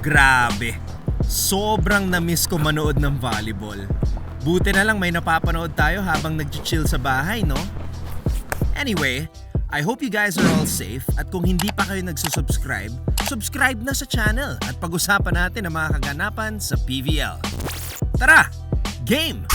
Grabe, sobrang na-miss ko manood ng volleyball. Buti na lang may napapanood tayo habang nag-chill sa bahay, no? Anyway, I hope you guys are all safe at kung hindi pa kayo nagsusubscribe, subscribe na sa channel at pag-usapan natin ang mga kaganapan sa PVL. Tara! Game!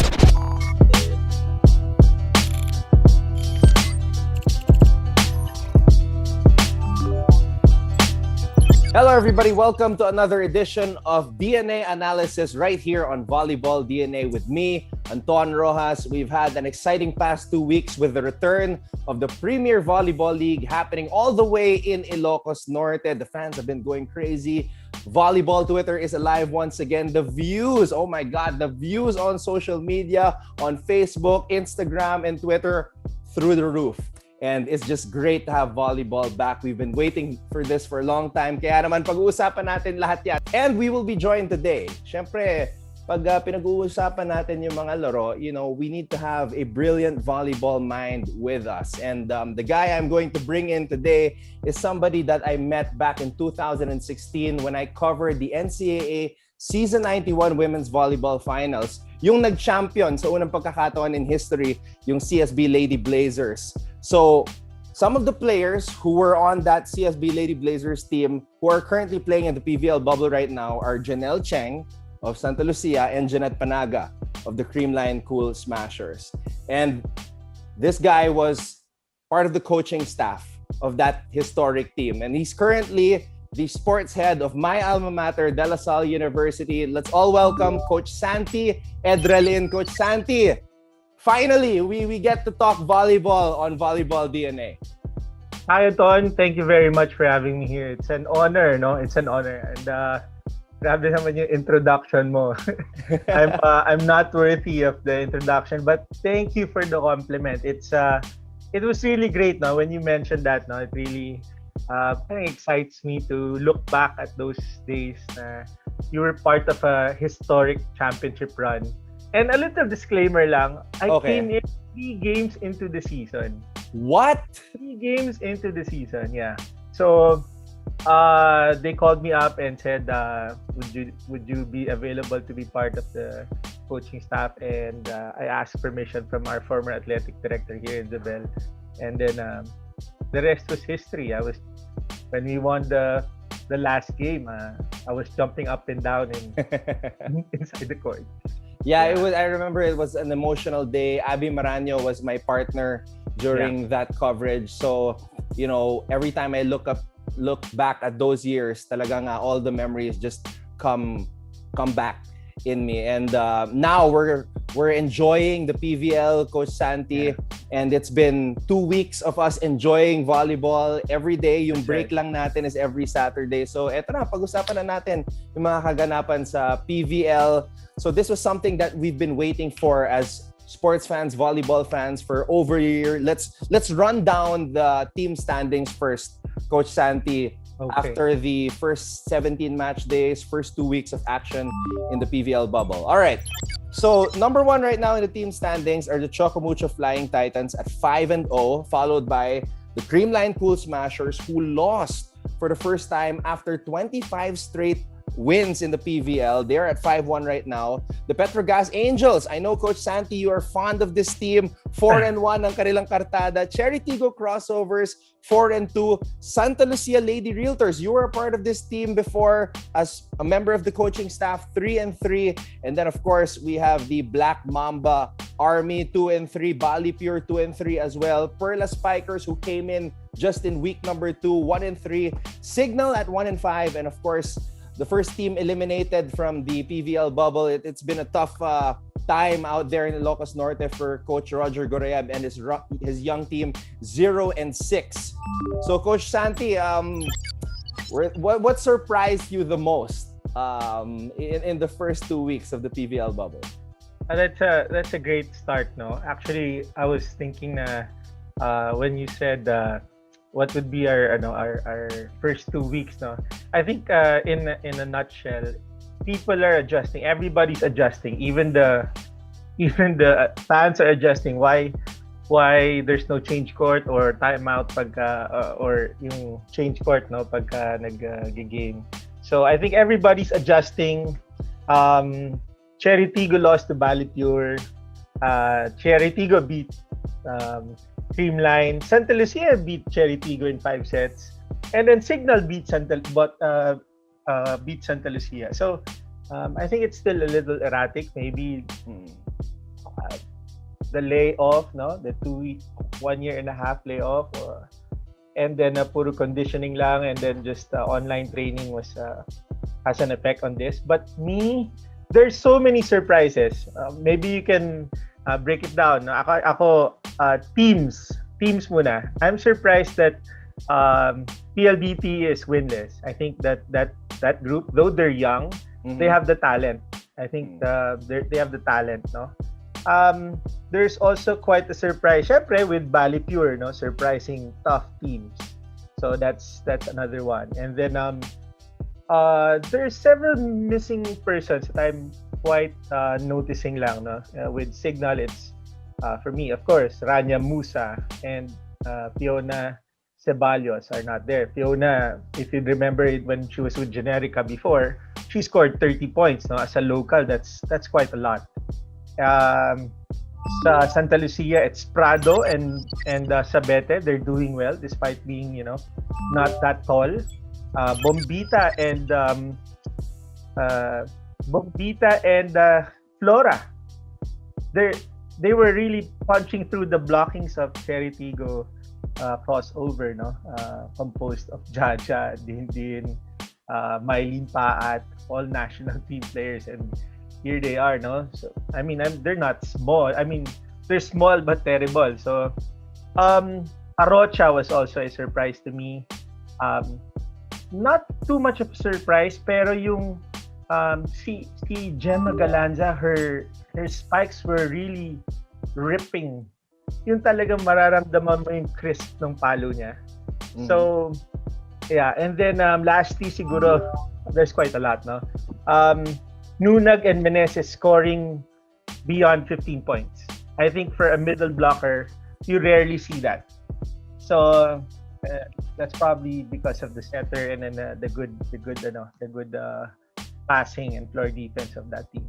Hello everybody, welcome to another edition of DNA Analysis right here on Volleyball DNA with me, Anton Rojas. We've had an exciting past 2 weeks with the return of the Premier Volleyball League happening all the way in Ilocos Norte. The fans have been going crazy. Volleyball Twitter is alive once again. The views, oh my God, the views on social media, on Facebook, Instagram, and Twitter through the roof. And it's just great to have volleyball back. We've been waiting for this for a long time. Kaya naman pag-uusapan natin lahat yan. And we will be joined today. Siyempre, pag pinag-uusapan natin yung mga laro, we need to have a brilliant volleyball mind with us. And the guy I'm going to bring in today is somebody that I met back in 2016 when I covered the NCAA Season 91 Women's Volleyball Finals. Yung nag-champion sa unang pagkakataon in history, yung CSB Lady Blazers. So, some of the players who were on that CSB Lady Blazers team who are currently playing in the PVL bubble right now are Janelle Cheng of Santa Lucia and Jeanette Panaga of the Creamline Cool Smashers. And this guy was part of the coaching staff of that historic team. And he's currently the sports head of my alma mater, De La Salle University. Let's all welcome Coach Santi Edralin. Coach Santi, finally, we get to talk volleyball on Volleyball DNA. Hi, Anton. Thank you very much for having me here. It's an honor, no? It's an honor. And grabe naman yung introduction mo. I'm not worthy of the introduction, but thank you for the compliment. It was really great, no? When you mentioned that, no? It really kind of excites me to look back at those days na you were part of a historic championship run. And a little disclaimer lang, I came in 3 games into the season. What? 3 games into the season, yeah. So, they called me up and said, would you be available to be part of the coaching staff? And I asked permission from our former athletic director here in Zobel. And then the rest was history. When we won the last game, I was jumping up and down inside the court. Yeah, I remember it was an emotional day. Abby Maranyo was my partner during that coverage. So, every time I look back at those years, talagang all the memories just come back in me. And now we're enjoying the PVL, Coach Santi, and it's been 2 weeks of us enjoying volleyball every day. Yung break lang natin is every Saturday. So eto na, pag-usapan na natin yung mga kaganapan sa PVL. So this was something that we've been waiting for as sports fans, volleyball fans for over a year. Let's run down the team standings first, Coach Santi. After the first 17 match days, first 2 weeks of action in the PVL bubble. All right. So, number 1 right now in the team standings are the Choco Mucho Flying Titans at 5-0, followed by the Creamline Cool Smashers, who lost for the first time after 25 straight wins in the PVL. They're at 5-1 right now. The Petro Gazz Angels. I know, Coach Santi, you are fond of this team. 4-1 ang kanilang kartada. Chery Tiggo Crossovers, 4-2. Santa Lucia Lady Realtors. You were a part of this team before as a member of the coaching staff, 3-3. And then, of course, we have the Black Mamba Army, 2-3. Bali Pure, 2-3 as well. Perla Spikers, who came in just in week number 2, 1-3. Signal at 1-5. And, of course, the first team eliminated from the PVL bubble. It's been a tough time out there in Ilocos Norte for Coach Roger Gorayab and his young team, 0-6. So, Coach Santi, what surprised you the most in the first 2 weeks of the PVL bubble? That's a great start, no? Actually, I was thinking when you said what would be our first 2 weeks, no? I think in a nutshell, people are adjusting. Everybody's adjusting. Even the fans are adjusting. Why there's no change court or timeout pagka or yung change court, no, pagka nag-game. So I think everybody's adjusting. Chery Tiggo lost to Pure. Chery Tiggo beat Creamline. Santa Lucia beat Chery Tiggo in 5 sets. And then Signal beat Santa Lucia. So I think it's still a little erratic. Maybe the layoff, no? The 1 year and a half layoff, and then puro conditioning lang, and then just online training has an effect on this. But there's so many surprises. Maybe you can break it down. Ako teams muna. I'm surprised that PLDT is winless. I think that group, though they're young, they have the talent. I think they have the talent, no? There's also quite a surprise, syempre, with Pure, no, surprising tough teams. So that's another one. And then there's several missing persons that I'm quite noticing lang, no. With Signal, it's for me, of course, Rania Musa and Fiona Ceballos are not there. Fiona, if you remember it, when she was with Generica before, she scored 30 points, no, as a local. That's quite a lot. Sa Santa Lucia, it's Prado and Sabete. They're doing well despite being, not that tall. Bombita and Flora. They were really punching through the blockings of Chery Tiggo crossover, no? Composed of Jaja, Dindin, Mylene Paat, all national team players, and here they are, no? So I mean, they're not small. I mean, they're small but terrible. So Arocha was also a surprise to me. Not too much of a surprise, pero yung si Gemma Galanza, her spikes were really ripping. Yung talagang mararamdaman mo yung crisp ng palo niya. So yeah, and then lastly siguro there's quite a lot, no? Nunag and Meneses scoring beyond 15 points. I think for a middle blocker, you rarely see that. So that's probably because of the setter and then the good passing and floor defense of that team.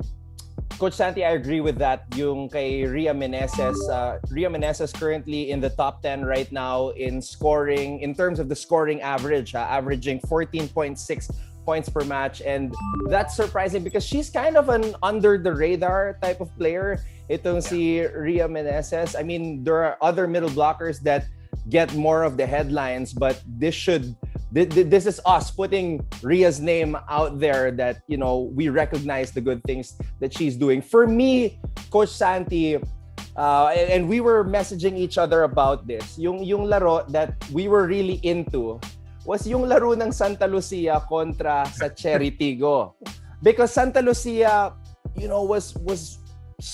Coach Santi, I agree with that. Yung kay Ria Meneses. Ria Meneses currently in the top 10 right now in scoring, in terms of the scoring average, averaging 14.6 points per match. And that's surprising because she's kind of an under the radar type of player. Itong si Ria Meneses. I mean, there are other middle blockers that get more of the headlines, but this is us putting Ria's name out there that, we recognize the good things that she's doing. For me, Coach Santi, and we were messaging each other about this, yung laro that we were really into was yung laro ng Santa Lucia kontra sa Chery Tiggo. Because Santa Lucia, was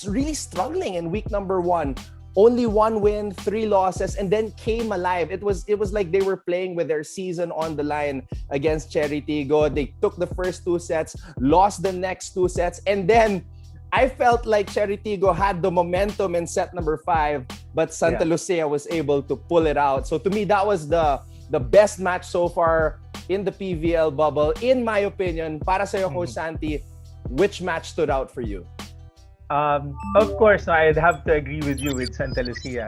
really struggling in week number 1. Only 1 win, 3 losses, and then came alive. It was like they were playing with their season on the line against Chery Tiggo. They took the first 2 sets, lost the next 2 sets, and then I felt like Chery Tiggo had the momentum in set number 5, but Santa Lucia was able to pull it out. So to me, that was the best match so far in the PVL bubble, in my opinion. Para sa'yo, Coach Santi, which match stood out for you? Of course, I'd have to agree with you with Santa Lucia.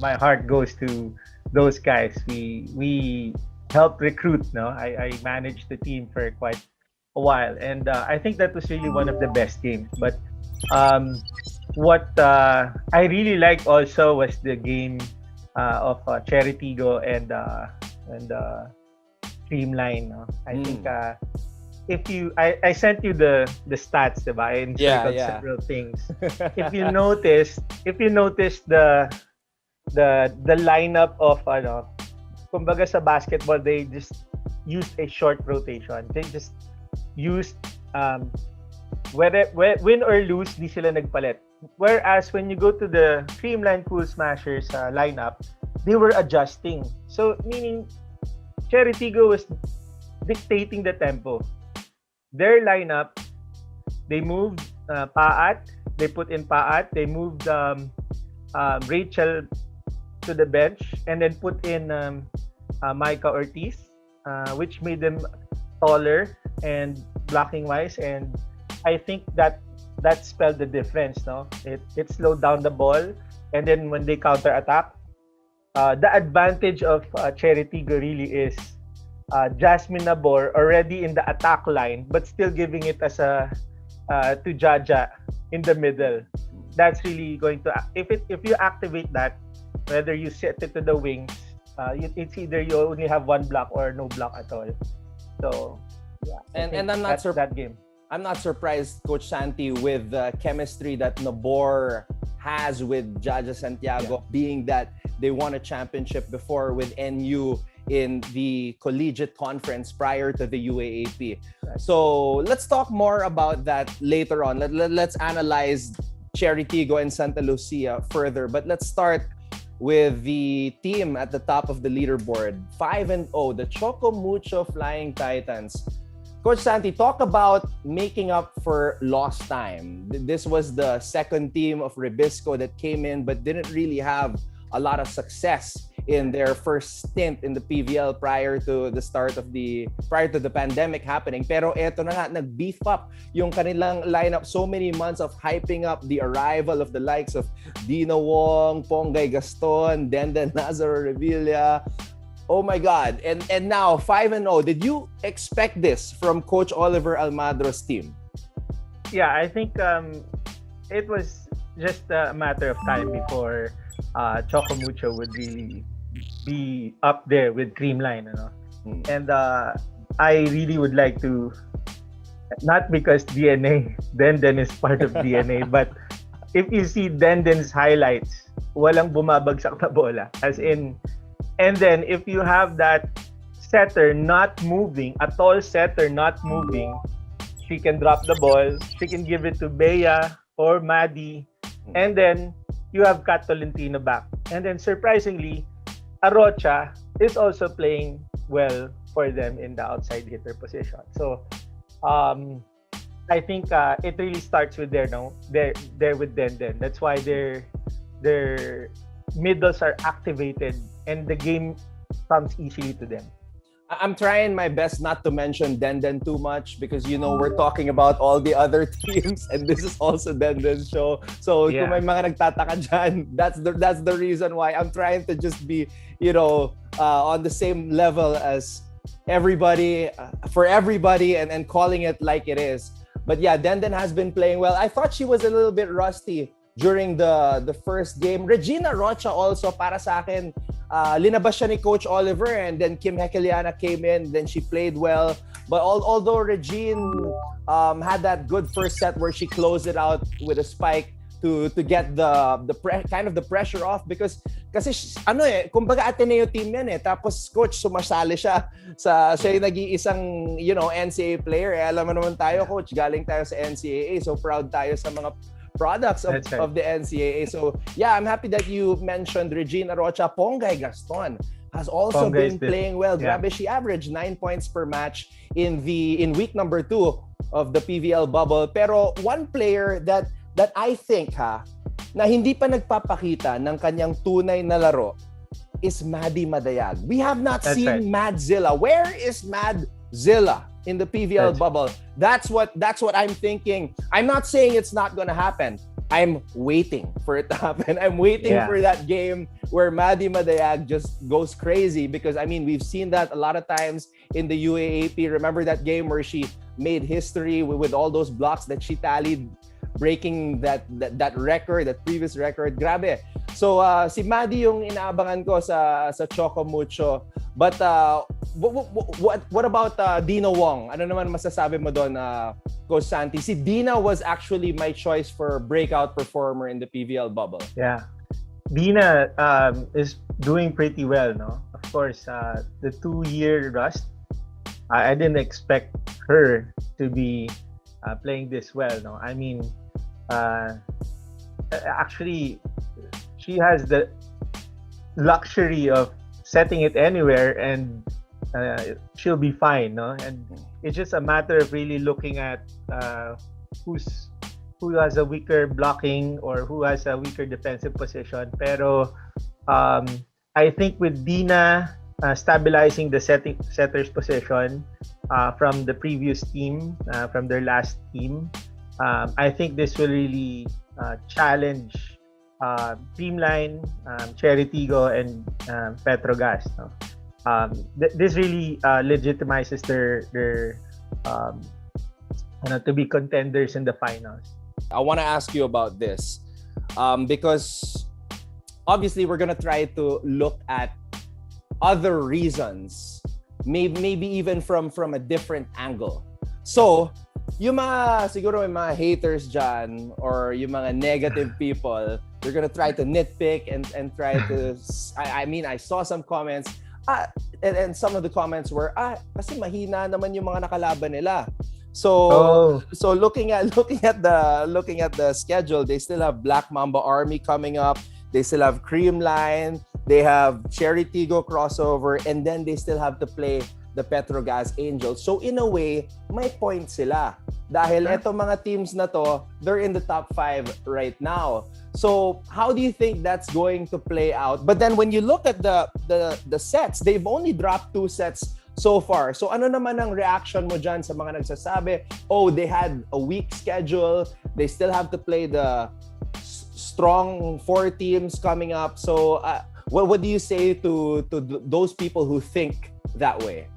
My heart goes to those guys. We helped recruit, no? I managed the team for quite a while, and I think that was really one of the best games. But what I really liked also was the game of Chery Tiggo and Creamline. No? I think I sent you the stats, diba? I circled several things. If you noticed the lineup of kumbaga sa basketball, they just used a short rotation. They just used whether win or lose, di sila nagpalit. Whereas when you go to the Creamline Cool Smashers lineup, they were adjusting. So meaning Chery Tiggo was dictating the tempo. Their lineup, they moved Paat, they put in Paat, they moved Rachel to the bench, and then put in Micah Ortiz, which made them taller. and blocking wise, and I think that spelled the difference. No, it slowed down the ball, and then when they counter attack, the advantage of Chery Tiggo really is Jasmine Nabor already in the attack line, but still giving it as a to Jaja in the middle. That's really going to, if you activate that, whether you set it to the wings, it's either you only have one block or no block at all. So yeah, and I'm not that game. I'm not surprised, Coach Santi, with the chemistry that Nabor has with Jaja Santiago, being that they won a championship before with NU in the collegiate conference prior to the UAAP. Right. So let's talk more about that later on. Let's analyze Chery Tiggo and Santa Lucia further. But let's start with the team at the top of the leaderboard. 5-0, the Choco Mucho Flying Titans. Coach Santi, talk about making up for lost time. This was the second team of Ribisco that came in but didn't really have a lot of success in their first stint in the PVL prior to the pandemic happening. Pero eto na nga, nag-beef up yung kanilang lineup. So many months of hyping up the arrival of the likes of Dino Wong, Ponggay Gaston, Denden Nazaro Revilla. Oh my God. And now 5-0. Did you expect this from Coach Oliver Almadro's team? Yeah, I think it was just a matter of time before Choco Mucho would really be up there with Creamline, you know. And I really would like to, not because DNA, Denden is part of DNA, but if you see Denden's highlights, walang bumabagsak na bola. As in, and then if you have that setter not moving, a tall setter not moving, she can drop the ball, she can give it to Bea or Maddie, and then you have Kat Tolentino back. And then surprisingly, Arocha is also playing well for them in the outside hitter position. So I think it really starts with there with Denden. That's why their middles are activated and the game comes easily to them. I'm trying my best not to mention Denden too much because, you know, we're talking about all the other teams and this is also Denden's show. So kung may mga nagtataka dyan, that's the reason why I'm trying to just be, you know, on the same level as everybody, for everybody and calling it like it is. But yeah, Denden has been playing well. I thought she was a little bit rusty during the first game. Regina Rocha also, para sa akin, linabas siya ni Coach Oliver and then Kim Hekeliana came in, then she played well. But although Regine had that good first set where she closed it out with a spike to get the pressure off because kasi kumbaga Ateneo team yan tapos coach sumasali siya yung nag-iisang, you know, NCAA player. Alam mo naman tayo, coach, galing tayo sa NCAA, so proud tayo sa mga products of the NCAA. So yeah, I'm happy that you mentioned Regina Rocha. Ponggay Gaston has also been playing well. Yeah. Grabe, she averaged 9 points per match in week number 2 of the PVL bubble. Pero one player that I think na hindi pa nagpapakita ng kanyang tunay na laro is Maddie Madayag. We have not seen Madzilla. Where is Madzilla in the PVL bubble? That's what I'm thinking. I'm not saying it's not gonna happen. I'm waiting for it to happen. I'm waiting for that game where Maddie Madayag just goes crazy because I mean we've seen that a lot of times in the UAAP. Remember that game where she made history with all those blocks that she tallied, breaking that record, that previous record. Grabe. So si Maddie yung inaabangan ko sa Choco Mucho. But what about Dino Wong? Ano naman masasabi mo doon, Coach Santi? Si Dina was actually my choice for breakout performer in the PVL bubble. Yeah. Dina is doing pretty well, no? Of course, the 2-year rust, I didn't expect her to be playing this well, no? I mean, actually, she has the luxury of setting it anywhere and she'll be fine, no? And it's just a matter of really looking at who has a weaker blocking or who has a weaker defensive position. Pero I think with Dina stabilizing the setter's position from the previous team, from their last team. I think this will really challenge Creamline, Chery Tiggo, and Petro Gazz. No? This really legitimizes their to be contenders in the finals. I want to ask you about this because obviously we're gonna try to look at other reasons, maybe even from a different angle. So, yung mga siguro may mga haters dyan or yung mga negative people, they're gonna try to nitpick and try to. I mean, I saw some comments. And some of the comments were kasi mahina naman yung mga nakalaban nila. So looking at the schedule, they still have Black Mamba Army coming up. They still have Creamline. They have Chery Tiggo crossover, and then they still have to play the Petro Gazz Angels. So in a way, may point sila. Dahil eto mga teams na to, they're in the top 5 right now. So how do you think that's going to play out? But then when you look at the sets, they've only dropped 2 sets so far. So ano naman ang reaction mo dyan sa mga nagsasabi, they had a weak schedule, they still have to play the strong 4 teams coming up. So what do you say to those people who think that way?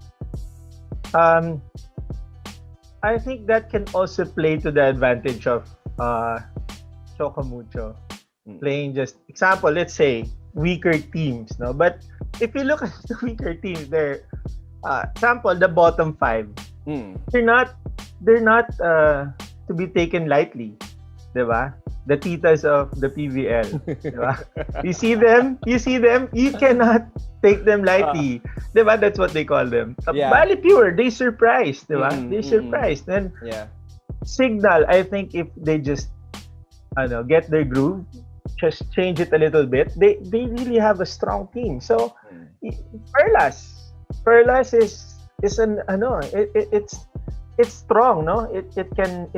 I think that can also play to the advantage of Choco Mucho. Playing just example, let's say weaker teams, no? But if you look at the weaker teams, they're example the bottom 5. They're not to be taken lightly, diba? The titas of the PVL, diba? You see them, you cannot take them lightly, diba? That's what they call them. Bali pure, they surprised, diba? They surprised. Then Signal, I think if they just get their groove, just change it a little bit, they really have a strong team. So Perlas is an it's strong, no? It can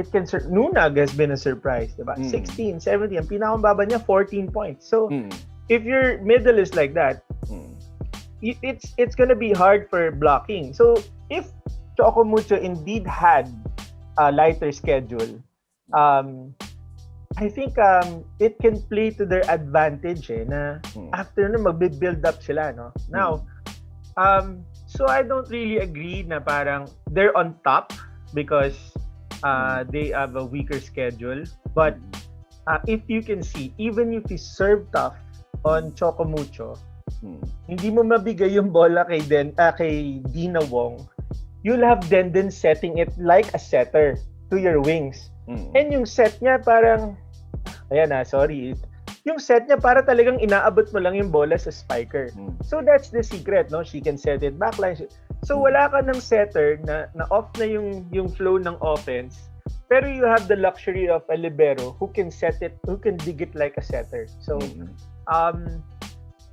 Nunag has been a surprise, diba? 16, 17, ang pinakambaba niya 14 points. So if your middle is like that, it's gonna be hard for blocking. So if Choco Mucho indeed had a lighter schedule, I think it can play to their advantage na after magbe-build up sila, no? Now, so I don't really agree na parang they're on top because they have a weaker schedule. But if you can see, even if you serve tough on Choco Mucho, hindi mo mabigay yung bola kay Dina Wong, you'll have Denden setting it like a setter to your wings. And yung set niya parang, yung set niya para talagang inaabot mo lang yung bola sa spiker. So that's the secret, no? She can set it backline. So wala ka ng setter na off na yung flow ng offense, pero you have the luxury of a libero who can set it, who can dig it like a setter. So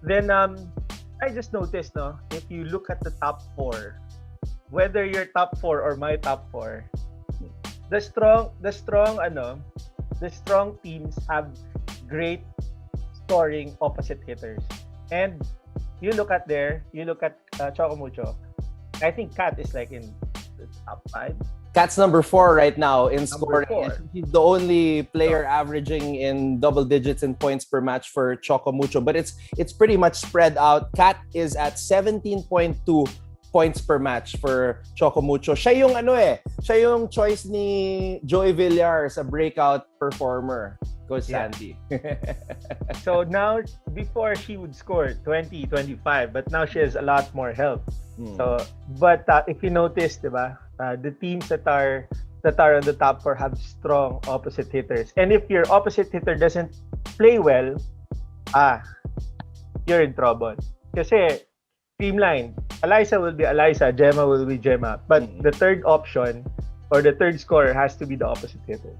then I just noticed, no, if you look at the top 4, whether your top 4 or my top 4, the strong teams have great scoring opposite hitters. And you look at Choco Mucho, I think Kat is like in the top 5. Kat's number 4 right now in scoring. He's the only player averaging in double digits in points per match for Choco Mucho. But it's pretty much spread out. Kat is at 17.2 points per match for Choco Mucho. Siya yung choice ni Joey Villar sa breakout performer, Coach Santi. So now, before she would score 20, 25, but now she has a lot more help. So, but if you notice, diba, the teams that are on the top 4 have strong opposite hitters. And if your opposite hitter doesn't play well, you're in trouble. Kasi Creamline, Eliza will be Eliza, Gemma will be Gemma. But the third option or the third scorer has to be the opposite hitter.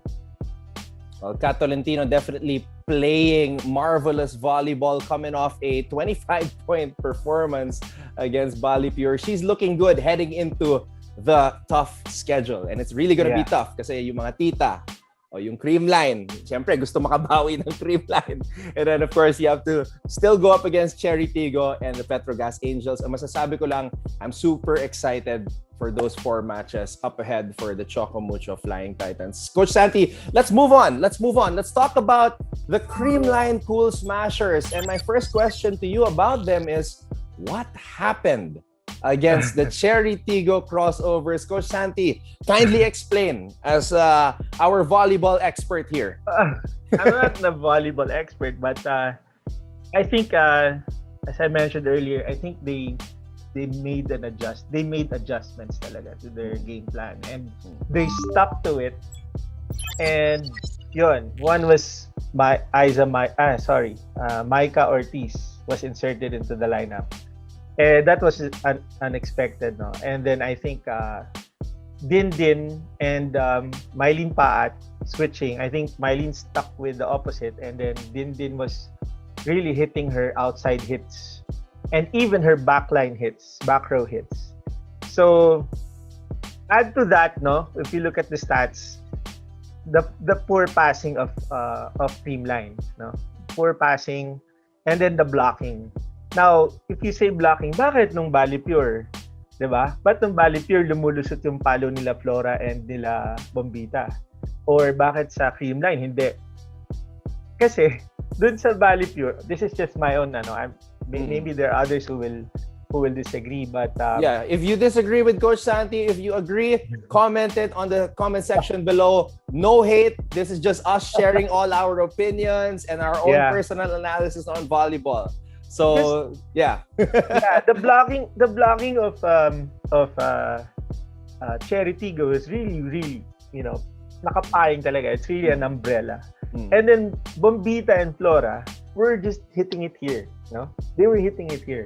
Well, Kat Tolentino definitely playing marvelous volleyball, coming off a 25-point performance against Bali Pure. She's looking good heading into the tough schedule. And it's really going to be tough kasi yung mga tita, O yung Creamline, siyempre gusto makabawi ng Creamline. And then of course, you have to still go up against Chery Tiggo and the Petro Gazz Angels. Ang masasabi ko lang, I'm super excited for those 4 matches up ahead for the Choco Mucho Flying Titans. Coach Santi, let's move on. Let's talk about the Creamline Cool Smashers. And my first question to you about them is, what happened against the Chery Tiggo crossovers? Coach Santi, kindly explain as our volleyball expert here. I'm not the volleyball expert, but I think, as I mentioned earlier, I think they made adjustments talaga to their game plan, and they stuck to it. And yun, one was Micah Ortiz was inserted into the lineup. That was unexpected, no? And then I think Din and Mylene Paat switching. I think Mylene stuck with the opposite, and then Din was really hitting her outside hits and even her back row hits. So add to that, no? If you look at the stats, the poor passing of Creamline, no? Poor passing, and then the blocking. Now, if you say blocking, bakit nung Bali Pure? Diba? Ba't nung Bali Pure lumulusot yung palo nila Flora and nila Bombita? Or bakit sa Creamline hindi? Kasi, dun sa Bali Pure, this is just my own, maybe there are others who will disagree, but yeah, if you disagree with Coach Santi, if you agree, comment it on the comment section below. No hate. This is just us sharing all our opinions and our own personal analysis on volleyball. So yeah. Yeah, the blocking of Chery Tiggo is really, nakapayang talaga. It's really an umbrella. And then Bombita and Flora were just hitting it here, no? They were hitting it here.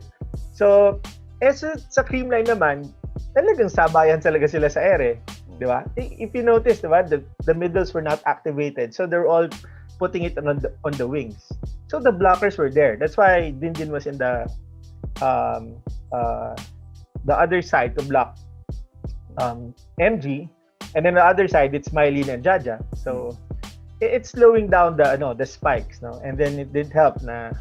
So, sa Creamline naman, talagang sabayan talaga sila sa ere, di ba? If you notice, di ba, the middles were not activated, so they're all putting it on the wings. So the blockers were there. That's why Din was in the other side to block MG, and then the other side it's Mylene and Jaja. So it's slowing down the spikes, no? And then it did help na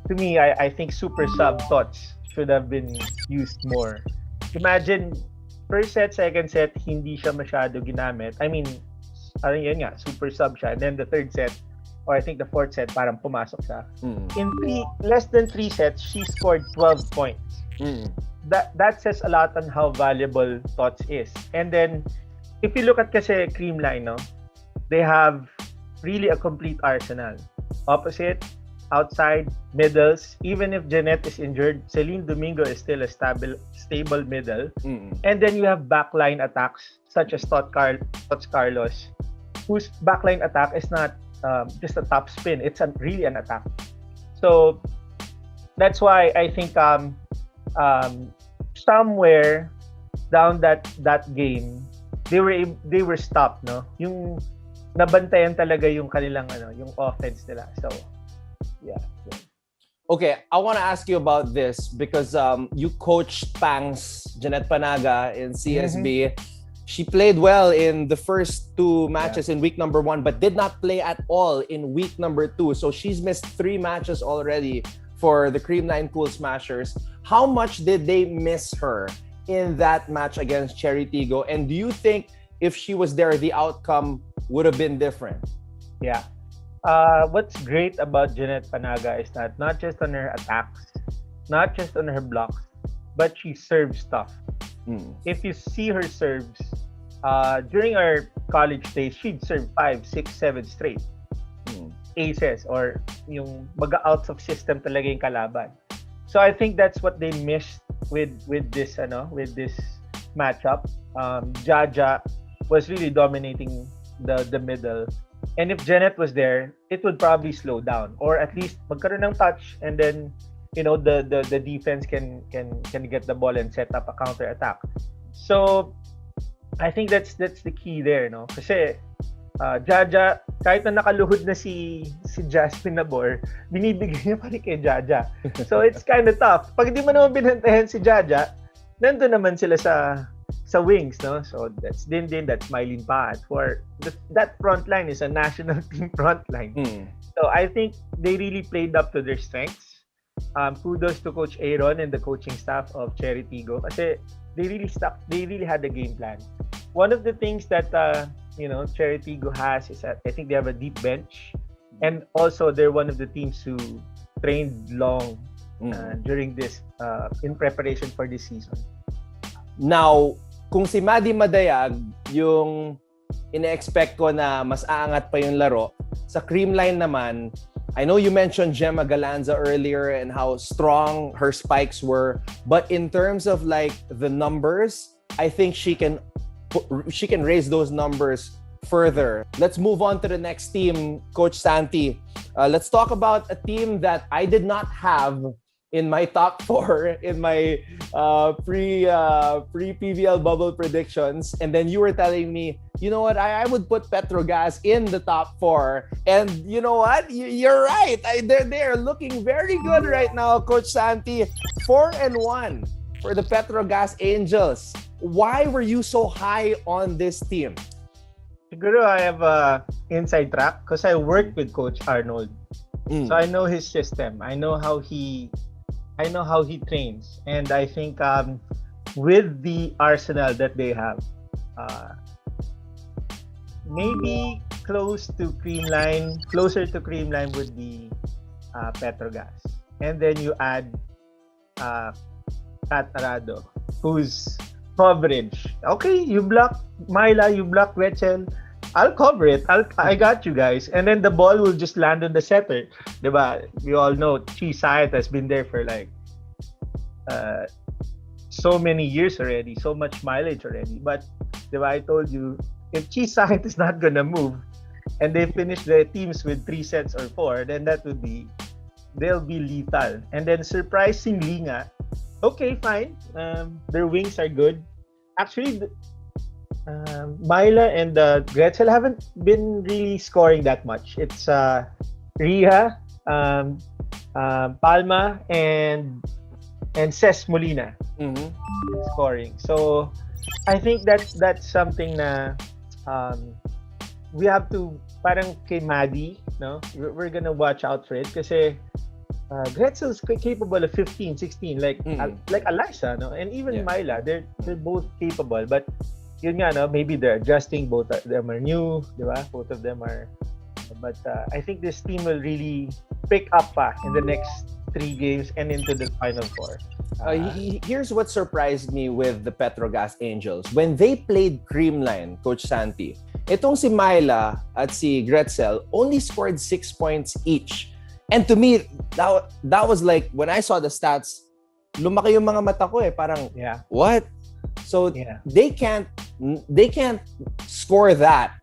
to me, I think super sub thoughts should have been used more. Imagine first set, second set, hindi siya masyado ginamit. I mean, yun nga, super sub siya. And then the third set, or I think the fourth set, parang pumasok siya. In less than 3 sets, she scored 12 points. That says a lot on how valuable Tots is. And then, if you look at kasi Creamline, no, they have really a complete arsenal. Opposite, outside, middles. Even if Jeanette is injured, Celine Domingo is still a stable middle. And then you have backline attacks such as Tots Carlos, whose backline attack is not just a top spin. It's really an attack. So that's why I think somewhere down that game, they were stopped, no? Yung nabantayan talaga yung kanilang yung offense nila. So yeah. Okay, I want to ask you about this because you coached Pangs, Jeanette Panaga in CSB. She played well in the first 2 matches in week number 1, but did not play at all in week number 2. So she's missed 3 matches already for the Creamline Cool Smashers. How much did they miss her in that match against Chery Tiggo? And do you think if she was there, the outcome would have been different? Yeah. What's great about Jeanette Panaga is that not just on her attacks, not just on her blocks, but she serves tough. If you see her serves, during our college days, she'd serve 5, 6, 7 straight aces, or yung mag-out of system talaga yung kalaban. So I think that's what they missed with this matchup. Jaja was really dominating the middle. And if Jeanette was there, it would probably slow down, or at least magkaroon ng touch, and then the defense can get the ball and set up a counter attack. So I think that's the key there, no? Kasi Jaja, kahit na nakaluhod na si Jasmine Nabor, binibigay niya pa rin kay Jaja. So it's kind of tough. Pag di mo naman binantayan si Jaja, nandun naman sila sa wings, no? So that's Dindin, that's Mylene Pa at 4. That front line is a national team front line. So I think they really played up to their strengths. Kudos to Coach Aaron and the coaching staff of Chery Tiggo kasi they really had a game plan. One of the things that Chery Tiggo has is that I think they have a deep bench, and also they're one of the teams who trained long during this in preparation for this season. Now, kung si Maddie Madayag yung ina-expect ko na mas aangat pa yung laro, sa Creamline naman, I know you mentioned Gemma Galanza earlier and how strong her spikes were, but in terms of like the numbers, I think she can raise those numbers further. Let's move on to the next team, Coach Santi. Let's talk about a team that I did not have in my top 4 in my pre-PVL bubble predictions, and then you were telling me, you know what, I would put Petro Gazz in the top 4, and you know what, you're right. They're looking very good right now, Coach Santi. 4-1 for the Petro Gazz Angels. Why were you so high on this team? Siguro I have a inside track because I worked with Coach Arnold. So I know his system. I know how he trains, and I think with the arsenal that they have, maybe closer to Creamline would be Petro Gazz, and then you add Kat Arado, whose coverage. Okay, you block Myla, you block Rachel. I'll cover it. I got you guys. And then the ball will just land on the setter. Diba? You all know Chery Tiggo has been there for like so many years already, so much mileage already. But diba, I told you, if Chery Tiggo is not gonna move and they finish their teams with 3 sets or 4, then they'll be lethal. And then surprisingly nga, okay, fine. Their wings are good. Actually, Myla and Gretzel haven't been really scoring that much. It's Riha, Palma, and Ces Molina scoring. So I think that's something na we have to, parang kay Maddie, no? We're gonna watch out for it kasi Gretzel's capable of 15, 16, like Alisa, no? And even Myla, they're both capable, but yun nga, no? Maybe they're adjusting. Both of them are new, di ba? Both of them are, but I think this team will really pick up in the next 3 games and into the Final 4. Here's what surprised me with the Petro Gazz Angels. When they played Creamline, Coach Santi, itong si Myla at si Gretzel only scored 6 points each. And to me, that was like, when I saw the stats, lumaki yung mga mata ko parang, what? So they can't score that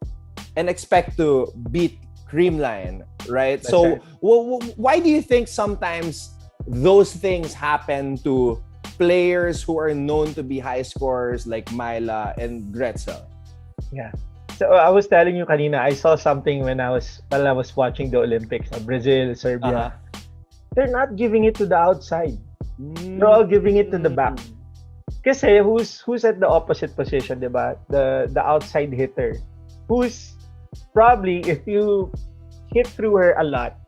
and expect to beat Creamline, right? That's so right. Why do you think sometimes those things happen to players who are known to be high scorers like Myla and Gretzel? Yeah. So I was telling you kanina, I saw something while I was watching the Olympics, Brazil, Serbia. They're not giving it to the outside. They're all giving it to the back. Kasi who's at the opposite position, diba? The outside hitter. Who's probably, if you hit through her a lot,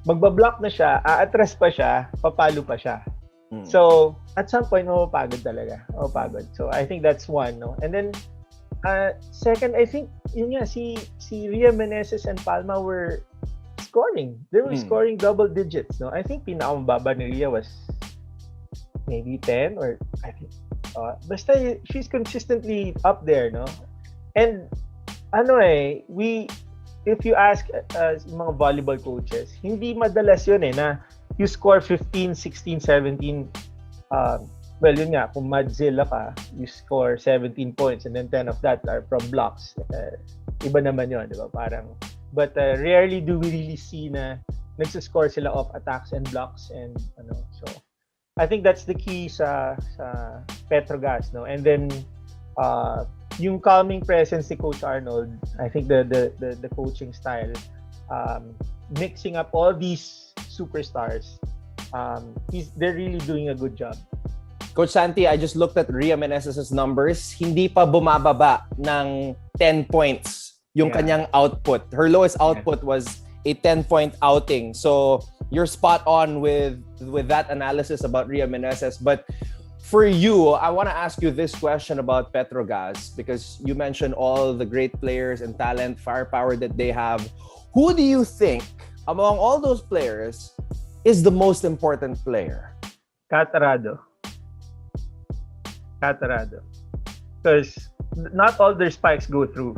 magbablock na siya, aatras pa siya, papalo pa siya. So, at some point, mapapagod talaga. Mapapagod. So, I think that's one, no? And then, second, I think, yun nga, si Ria Meneses and Palma were scoring. They were scoring double digits, no? I think pinakamababa ni Ria was maybe 10 or I think basta she's consistently up there, no? And if you ask mga volleyball coaches, hindi madalas yun na you score 15, 16, 17 well yun nga, kung Madzilla ka, you score 17 points and then 10 of that are from blocks. Iba naman yun, di ba? Parang, but rarely do we really see na nagsascore sila off attacks and blocks and so I think that's the key sa Petro Gazz, no? And then yung calming presence ni Coach Arnold, I think the coaching style, mixing up all these superstars, they're really doing a good job. Coach Santi, I just looked at Ria Meneses' numbers. Hindi pa bumababa ng 10 points yung kanyang output. Her lowest output was a 10-point outing. So you're spot on with that analysis about Ria Meneses. But for you, I want to ask you this question about Petro Gazz, because you mentioned all the great players and talent, firepower that they have. Who do you think, among all those players, is the most important player? Catarado. Because not all their spikes go through.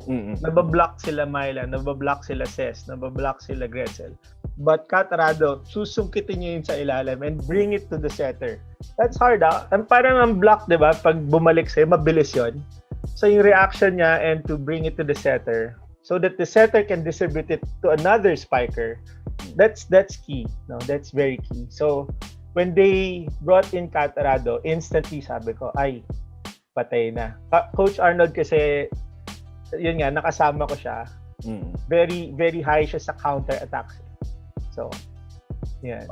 Nabablock sila Myla, nabablock sila Ces, nabablock sila Gretzel. But Catarado, susungkitin niya yun sa ilalim and bring it to the setter. That's hard, ah. And parang ang block, di ba? Pag bumalik sa'yo, mabilis yun. So yung reaction niya and to bring it to the setter so that the setter can distribute it to another spiker, that's key. No, that's very key. So when they brought in Catarado, instantly sabi ko, ay, patay na. Coach Arnold kasi, yun nga, nakasama ko siya. Very, very high siya sa counter-attacks. So, yeah.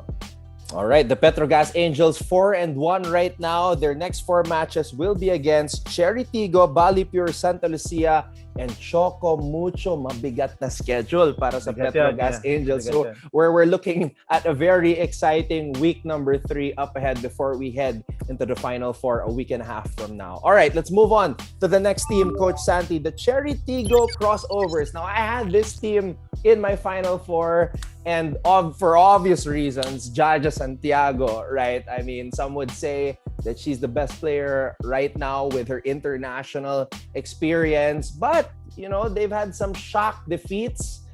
All right, the Petro Gazz Angels 4-1 right now. Their next 4 matches will be against Chery Tiggo, Bali Pure, Santa Lucia, and Choco Mucho. Mabigat na schedule para sa Petro Gazz Angels. So we're looking at a very exciting week number 3 up ahead before we head into the Final Four a week and a half from now. All right, let's move on to the next team, Coach Santi, the Chery Tiggo Crossovers. Now, I had this team in my Final Four, and for obvious reasons, Jaja Santiago, right? I mean, some would say that she's the best player right now with her international experience. But, you know, they've had some shock defeats.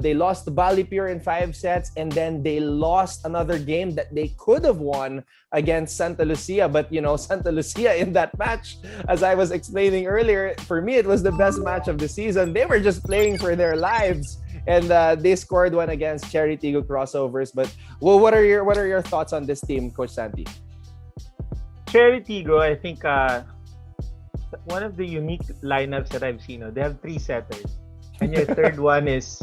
They lost to Bali Pure in 5 sets, and then they lost another game that they could have won against Santa Lucia. But, you know, Santa Lucia in that match, as I was explaining earlier, for me, it was the best match of the season. They were just playing for their lives. And they scored one against Chery Tiggo Crossovers. But well, what are your thoughts on this team, Coach Santi? Chery Tiggo, I think one of the unique lineups that I've seen. They have 3 setters, and your third one is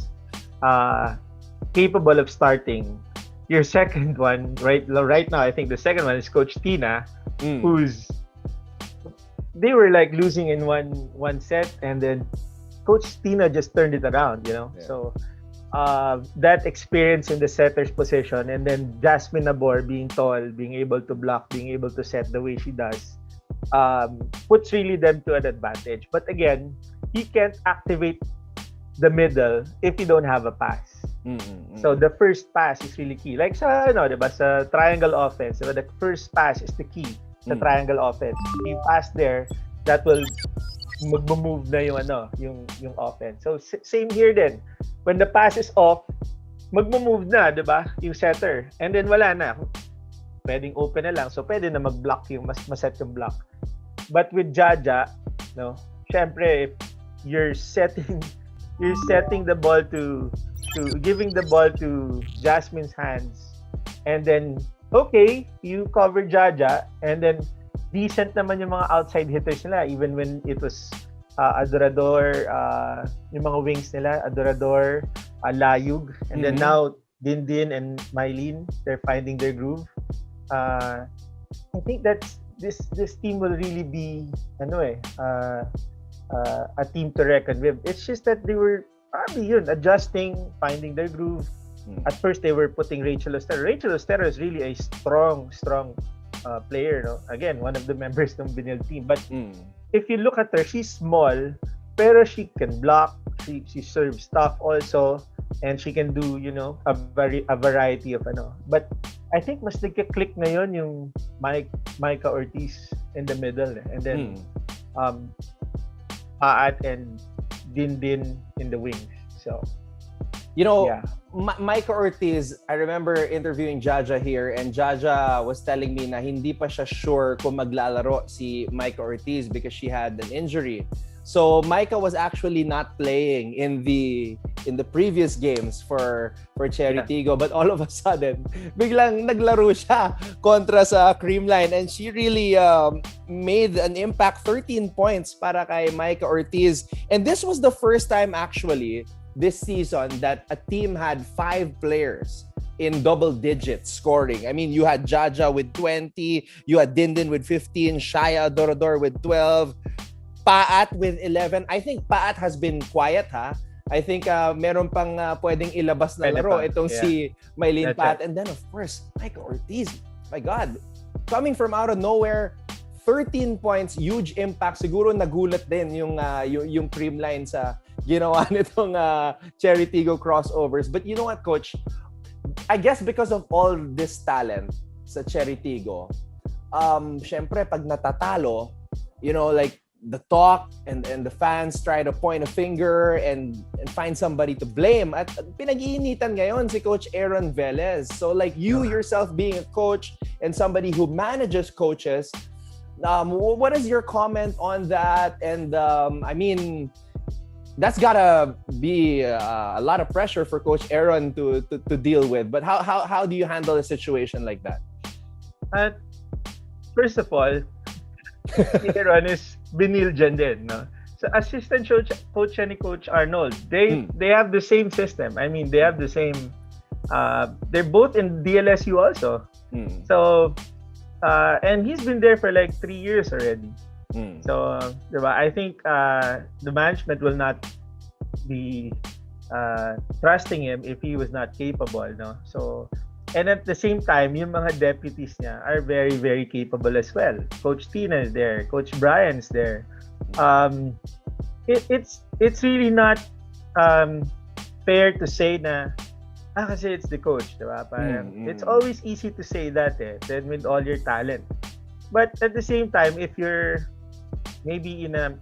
capable of starting. Your second one, right now, I think the second one is Coach Tina, who's they were like losing in one set, and then Coach Tina just turned it around, you know. Yeah. So that experience in the setter's position, and then Jasmine Nabor being tall, being able to block, being able to set the way she does, puts really them to an advantage. But again, you can't activate the middle if you don't have a pass. So the first pass is really key. Like sa diba, sa triangle offense, diba, the first pass is the key sa triangle offense. If you pass there, that will mag-move na yung offense. So same here din. When the pass is off, mag-move na, 'di ba? Yung setter. And then wala na. Pwedeng open na lang. So pwede na mag-block yung maset yung block. But with Jaja, no, syempre if you're setting the ball to giving the ball to Jasmine's hands, and then okay, you cover Jaja, and then decent naman yung mga outside hitters nila, even when it was Adorador, yung mga wings nila, Adorador, Layug, and then now Dindin and Mylene, they're finding their groove. I think that this team will really be a team to reckon with. It's just that they were probably adjusting, finding their groove. At first, they were putting Rachel Ostero. Rachel Ostero is really a strong player, no? Again, one of the members ng Binil team. But if you look at her, she's small, pero she can block. She serves tough also, and she can do a variety of . But I think mas nagka-click ngayon yung Micah Ortiz in the middle, and then Paat and Dindin in the wings. So Micah Ortiz, I remember interviewing Jaja here, and Jaja was telling me na hindi pa siya sure kung maglalaro si Micah Ortiz because she had an injury. So Micah was actually not playing in the previous games for Chery Tiggo, but all of a sudden biglang naglaro siya kontra sa Creamline, and she really made an impact. 13 points para kay Micah Ortiz, and this was the first time actually this season that a team had 5 players in double digits scoring. I mean, you had Jaja with 20, you had Dindin with 15, Shaya Dorador with 12, Paat with 11. I think Paat has been quiet, ha? I think meron pang pwedeng ilabas na laro itong si Mylene Paat. And then, of course, Mike Ortiz. My God. Coming from out of nowhere, 13 points, huge impact. Siguro nagulat din yung Creamline sa ginawa nitong Chery Tiggo crossovers. But you know what, Coach? I guess because of all this talent sa Chery Tiggo, syempre pag natatalo, you know, like the talk and the fans try to point a finger and find somebody to blame. At pinag-iinitan ngayon si Coach Aaron Velez. So like you yourself being a coach and somebody who manages coaches, what is your comment on that? And I mean, that's gotta be a lot of pressure for Coach Aaron to deal with. But how do you handle a situation like that? First of all, Aaron is binil dyan din, no? So assistant coach ni Coach Arnold, they have the same system. I mean, they have the same. They're both in DLSU also. So and he's been there for like 3 years already. So, diba? I think the management will not be trusting him if he was not capable, no? So, and at the same time, yung mga deputies niya are very, very capable as well. Coach Tina is there. Coach Brian's there. It's really not fair to say na kasi it's the coach, diba? Parang, it's always easy to say that then with all your talent. But at the same time, if you're maybe in a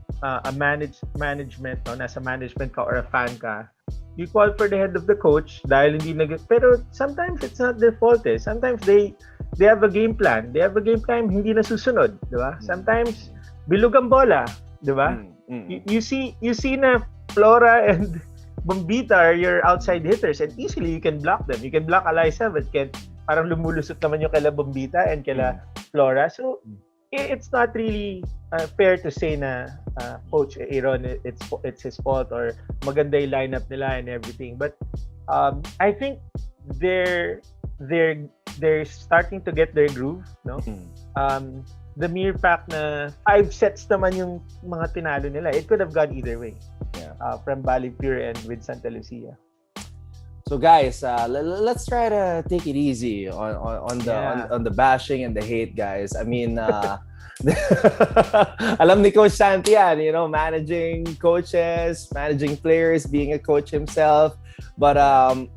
management, no, nasa management ka or a fan ka, you call for the head of the coach dahil hindi pero sometimes it's not their fault. Sometimes they have a game plan. They have a game plan, hindi nasusunod, di ba? Sometimes bilog ang bola, di ba? You see na Flora and Bombita are your outside hitters and easily you can block them. You can block Eliza, but parang lumulusot naman yung kala Bombita and kala Flora. So it's not really fair to say na Coach Aaron, it's his fault or maganda yung lineup nila and everything. But I think they're starting to get their groove, no? The mere fact na 5 sets naman yung mga tinalo nila, it could have gone either way. From Bali Pure and with Santa Lucia. So guys, let's try to take it easy on the bashing and the hate, guys. I mean, alam ni Coach Santi yan, you know, managing coaches, managing players, being a coach himself. But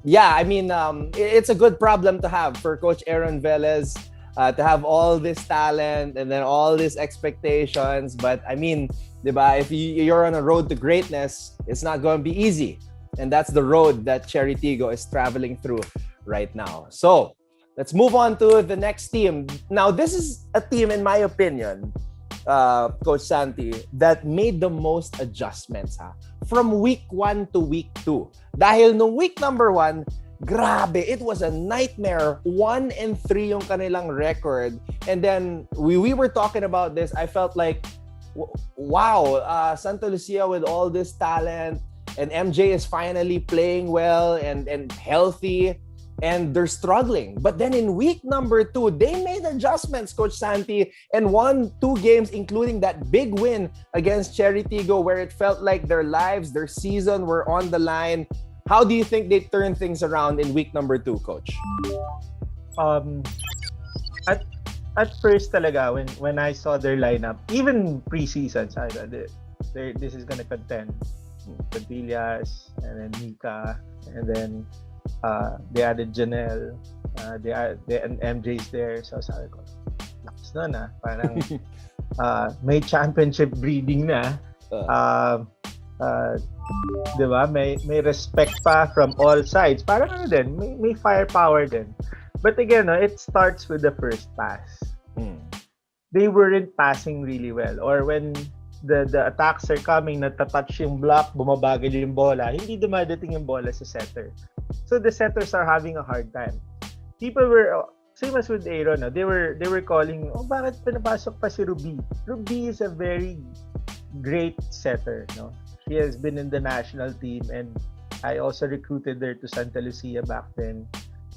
yeah, I mean, it's a good problem to have for Coach Aaron Velez, to have all this talent and then all these expectations. But I mean, diba, if you're on a road to greatness, it's not going to be easy. And that's the road that Chery Tiggo is traveling through right now. So, let's move on to the next team. Now, this is a team, in my opinion, Coach Santi, that made the most adjustments from week 1 to week 2. Dahil nung week number 1, grabe, it was a nightmare. 1-3 yung kanilang record. And then, we were talking about this. I felt like, wow, Santa Lucia with all this talent, and MJ is finally playing well and healthy, and they're struggling. But then in week number 2, they made adjustments, Coach Santi, and won 2 games, including that big win against Chery Tiggo, where it felt like their lives, their season were on the line. How do you think they turned things around in week number 2, Coach? At first talaga, when I saw their lineup, even preseason, sabi ko, this is gonna contend. Padillas, and then Mika, and then they added Janelle, and MJ's there. So sabi ko, lakas nun parang may championship breeding na. Diba? May respect pa from all sides. Parang ano din, may firepower din. But again, it starts with the first pass. They weren't passing really well. Or when the attacks are coming, natatouch yung block, bumabagal yung bola, hindi dumadating yung bola sa setter. So the setters are having a hard time. People were, same as with Aaron, they were calling, bakit pinapasok pa si Ruby? Ruby is a very great setter. No? She has been in the national team and I also recruited her to Santa Lucia back then.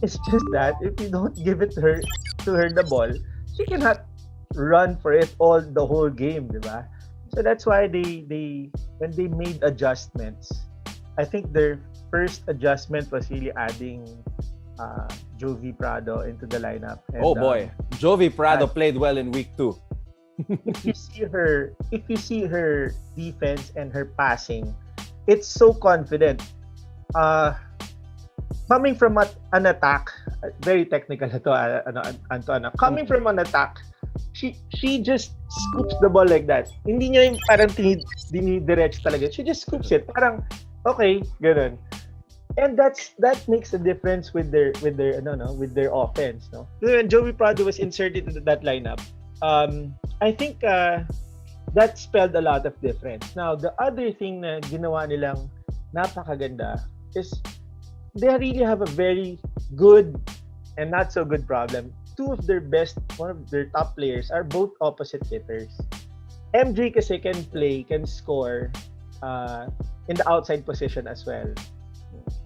It's just that if you don't give it to her the ball, she cannot run for it the whole game, di ba? So that's why they when they made adjustments, I think their first adjustment was really adding Jovi Prado into the lineup. And, Oh boy, Jovi Prado played well in week 2. if you see her defense and her passing, it's so confident. Coming from an attack, very technical ito, Antoana. Coming from an attack, she just scoops the ball like that. Hindi niya yung parang dinidiretso talaga. She just scoops it. Parang, okay, ganun. And that makes a difference with their offense, no? When Joey Prado was inserted into that lineup, I think that spelled a lot of difference. Now, the other thing na ginawa nilang napakaganda is they really have a very good and not so good problem. One of their top players are both opposite hitters. MJ kasi can score in the outside position as well.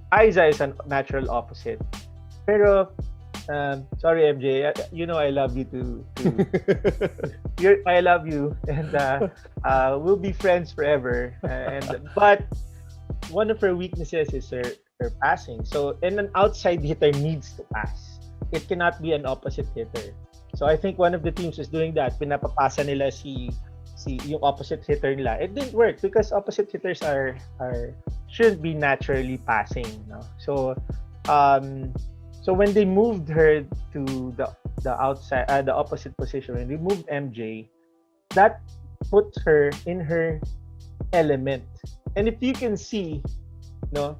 Aiza is a natural opposite. Pero, sorry MJ, you know I love you too. I love you, and we'll be friends forever. But one of her weaknesses is her passing. So, and an outside hitter needs to pass. It cannot be an opposite hitter. So I think one of the teams is doing that. Pinapapasa nila si yung opposite hitter nila. It didn't work because opposite hitters shouldn't be naturally passing, no? So when they moved her to the outside, the opposite position, when they moved MJ, that puts her in her element. And if you can see, no,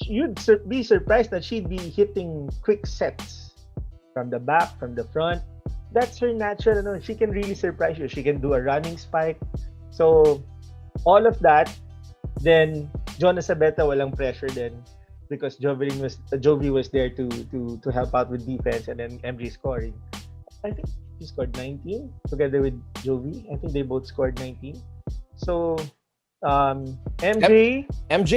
you'd be surprised that she'd be hitting quick sets from the back, from the front. That's her natural, no? She can really surprise you. She can do a running spike. So all of that, then Jonas Abeta walang pressure then because Jovi was there to help out with defense, and then MJ scoring. I think he scored 19 together with Jovi. I think they both scored 19. So MJ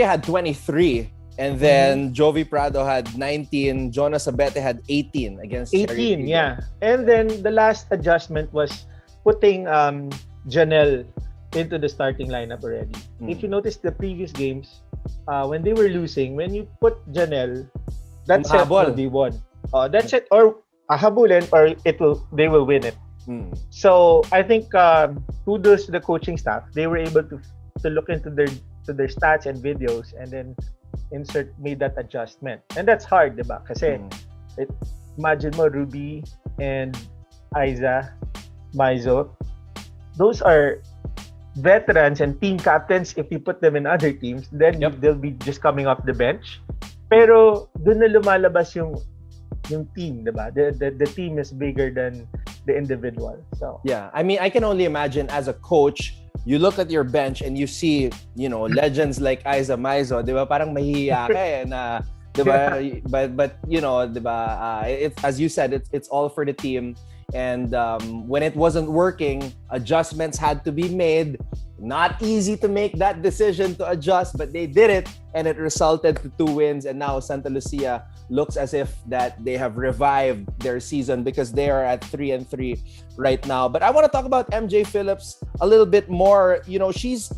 had 23, and then Jovi Prado had 19. Jonas Abete had 18 against 18, Chery Tiggo. yeah. And then the last adjustment was putting Janelle into the starting lineup already. If you notice the previous games, when they were losing, when you put Janelle, that set will be won. That's it, or ahabulin, or they will win it. So I think kudos to the coaching staff. They were able to look into their stats and videos, and then made that adjustment. And that's hard, diba? Kasi imagine mo Ruby and Aiza, Maizo, those are veterans and team captains. If you put them in other teams, then they'll be just coming off the bench. Pero dun na lumalabas yung team, diba? The team is bigger than the individual. So yeah, I mean, I can only imagine as a coach, you look at your bench and you see, legends like Aiza, Maizo, diba? Parang mahihiya ka na, diba? But diba? It's, as you said, it's all for the team. And when it wasn't working, adjustments had to be made. Not easy to make that decision to adjust, but they did it, and it resulted to 2 wins. And now Santa Lucia looks as if that they have revived their season because they are at 3-3 right now. But I want to talk about MJ Phillips a little bit more. She's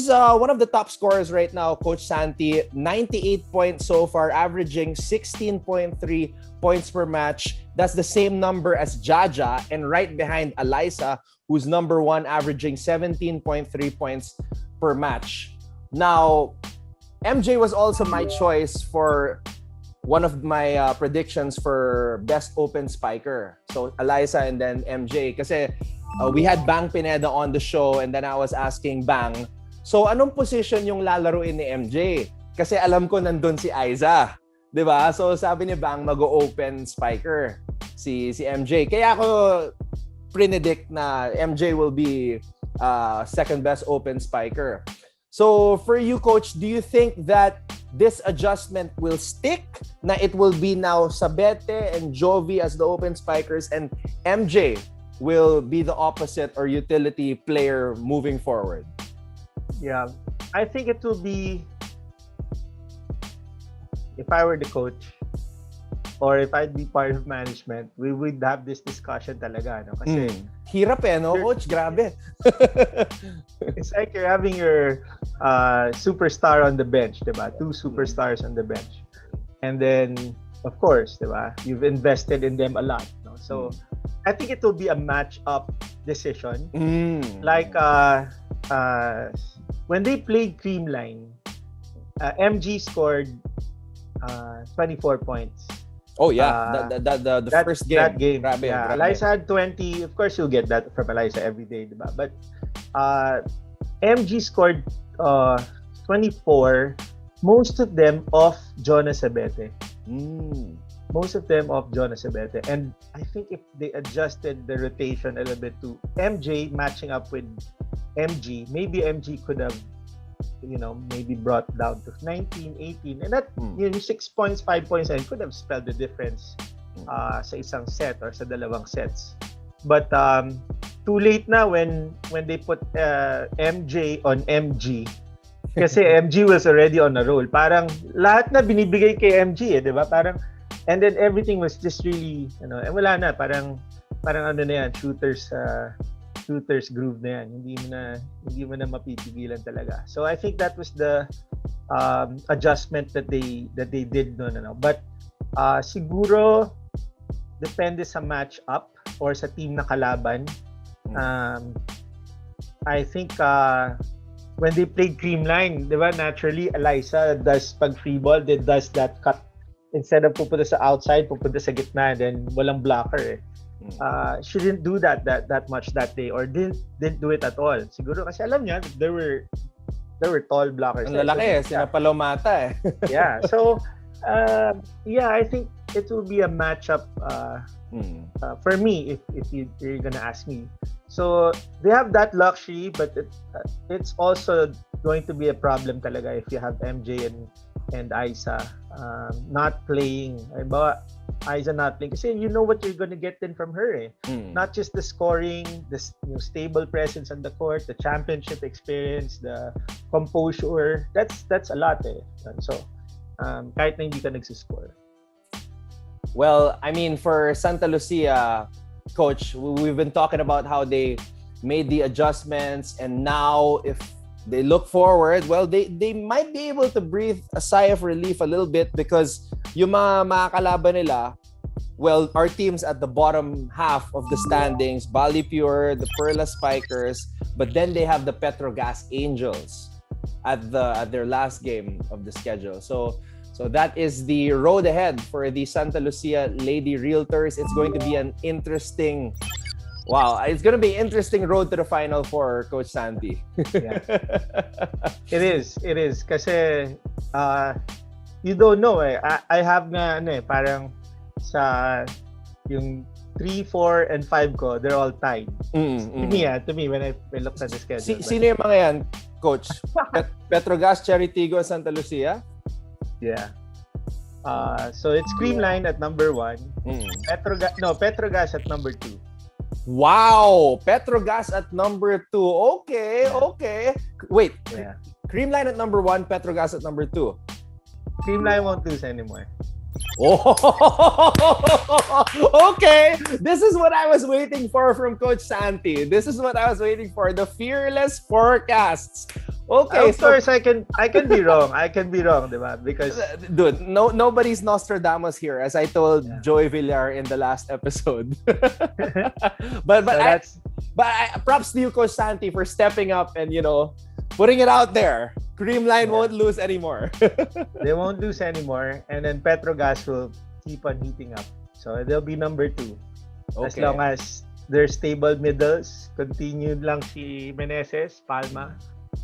one of the top scorers right now, Coach Santi. 98 points so far, averaging 16.3 points per match. That's the same number as Jaja, and right behind Alyssa, who's number 1, averaging 17.3 points per match. Now, MJ was also my choice for one of my predictions for best open spiker. So Alyssa and then MJ. Kasi we had Bang Pineda on the show, and then I was asking Bang, so anong position yung lalaruin ni MJ? Kasi alam ko nandun si Aiza. Diba? So sabi ni Bang, mag-open spiker si MJ. Kaya ako predict na MJ will be second best open spiker. So for you, Coach, do you think that this adjustment will stick? Na it will be now Sabete and Jovi as the open spikers, and MJ will be the opposite or utility player moving forward? Yeah, I think it will be, if I were the coach, or if I'd be part of management, we would have this discussion talaga, no? Kasi hirap no, coach? Grabe. it's like you're having your superstar on the bench, diba? 2 superstars on the bench. And then, of course, diba? You've invested in them a lot, no? So, I think it will be a match-up decision. Like, when they played Creamline, MG scored 24 points. Oh yeah, the first game. That game. Grabe, yeah, grabe. Eliza had 20. Of course, you'll get that from Eliza every day, diba? But MG scored 24. Most of them off Jonas Abete. Most of them off Jonas Abete. And I think if they adjusted the rotation a little bit to MJ matching up with MG, maybe MG could have, maybe brought down to 19, 18. And that, 6 points, 5 points, and could have spelled the difference sa isang set or sa dalawang sets. But too late na when they put MJ on MG. Kasi MG was already on a roll. Parang lahat na binibigay kay MG, di ba? Parang, and then everything was just really, and wala na, parang ano na yan, shooters groove na yan. Hindi mo na mapipigilan talaga. So I think that was the adjustment that they did no. But siguro depende sa match up or sa team na kalaban. I think when they played Creamline, di ba, naturally Eliza does pag free ball, they does that cut. Instead of pupunta sa outside, pupunta sa gitna, then walang blocker. She didn't do that much that day, or didn't do it at all. Siguro kasi alam niya there were tall blockers. Ang lalaki, sina Palomata Yeah. So I think it will be a matchup for me if you're gonna ask me. So they have that luxury, but it's also going to be a problem talaga if you have MJ and Isa not playing. Isa not playing kasi you know what you're gonna get then from her. Not just the scoring, the stable presence on the court, the championship experience, the composure. That's a lot. So kahit na hindi ka nagsiscore. Well, I mean, for Santa Lucia, Coach, we've been talking about how they made the adjustments, and now if they look forward, well, they might be able to breathe a sigh of relief a little bit because yung mga kalaban nila, well, our teams at the bottom half of the standings, Bali Pure, the Perla Spikers, but then they have the Petro Gazz Angels at their last game of the schedule. So that is the road ahead for the Santa Lucia Lady Realtors. It's going to be an interesting road to the Final Four, Coach Santi. Yeah. It is. Kasi you don't know I have na parang sa yung 3, 4, and 5 ko, they're all tied. To me, when I looked at the schedule. Sino yung mga yan, Coach? Petro Gazz, Chery Tiggo, and Santa Lucia? Yeah. So it's Creamline at number 1. Petro Gazz at number 2. Wow! Petro Gazz at number 2. Okay. Wait. Yeah. Creamline at number 1, Petro Gazz at number 2. Creamline won't lose anymore. Oh, okay. This is what I was waiting for from Coach Santi. This is what I was waiting for. The fearless forecasts. Okay, of course, I can be wrong. I can be wrong, diba? Because dude, nobody's Nostradamus here, as I told Joy Villar in the last episode. but props to you, Coach Santi, for stepping up and putting it out there. Creamline won't lose anymore. They won't lose anymore, and then Petro Gazz will keep on heating up. So they'll be number 2. Okay. As long as their stable middles, continued lang si Meneses, Palma.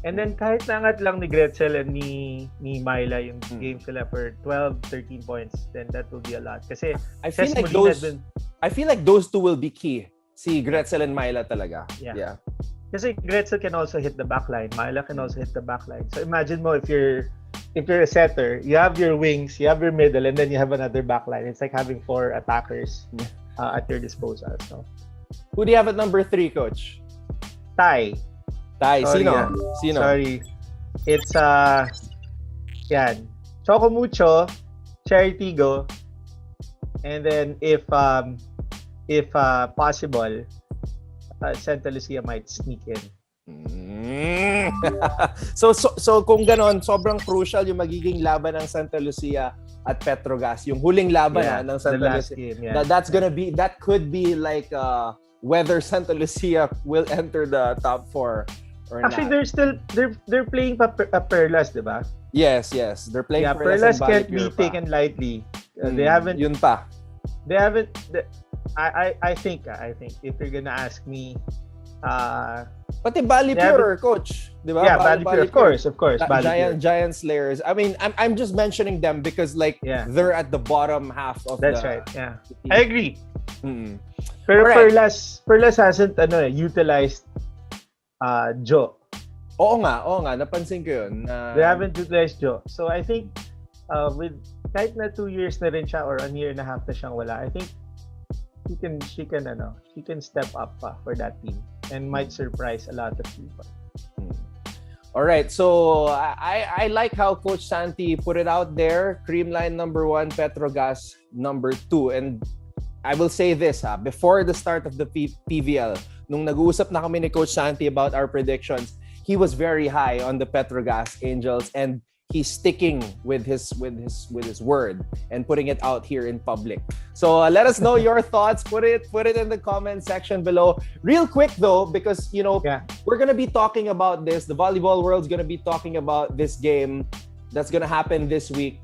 And then kahit nangat lang ni Gretzel and ni Myla yung game sila for 12, 13 points, then that will be a lot. Kasi I feel like those two will be key. Si Gretzel and Myla talaga. Yeah. Kasi Gretzel can also hit the backline. Myla can also hit the backline. So imagine mo if you're a setter, you have your wings, you have your middle, and then you have another backline. It's like having 4 attackers at your disposal. So who do you have at number 3, Coach? Ty. Sino? Sorry. It's Choco Mucho, Chery Tiggo, And then if possible, Santa Lucia might sneak in. So kung ganon, sobrang crucial yung magiging laban ng Santa Lucia at Petro Gazz, yung huling laban ng Santa Lucia. Game, yeah. That could be like whether Santa Lucia will enter the top 4 or Actually, not. they're playing Perlas, diba? Yes, they're playing Perlas and can't be Balikure pa. taken lightly. They haven't. Yun pa. They haven't. I think if you're gonna ask me, Pati Balikure, coach, di ba? Yeah, Balikure, of course. Giant Slayers. I mean, I'm just mentioning them because they're at the bottom half of That's the. right. Yeah, I agree. Mm-mm. Pero Alright. Perlas hasn't utilized Joe. Oo nga, napansin ko yun. They haven't utilized Joe. So I think with kahit na 2 years na rin siya or a year and a half na siyang wala, I think she can step up pa for that team and might surprise a lot of people. All right, so I like how Coach Santi put it out there. Creamline number 1, Petro Gazz number 2. And I will say this, before the start of the PVL, nung nag-uusap na kami ni Coach Santi about our predictions, he was very high on the Petro Gazz Angels, and he's sticking with his word and putting it out here in public. So let us know your thoughts. Put it in the comment section below. Real quick though, because we're gonna be talking about this. The volleyball world's gonna be talking about this game that's gonna happen this week.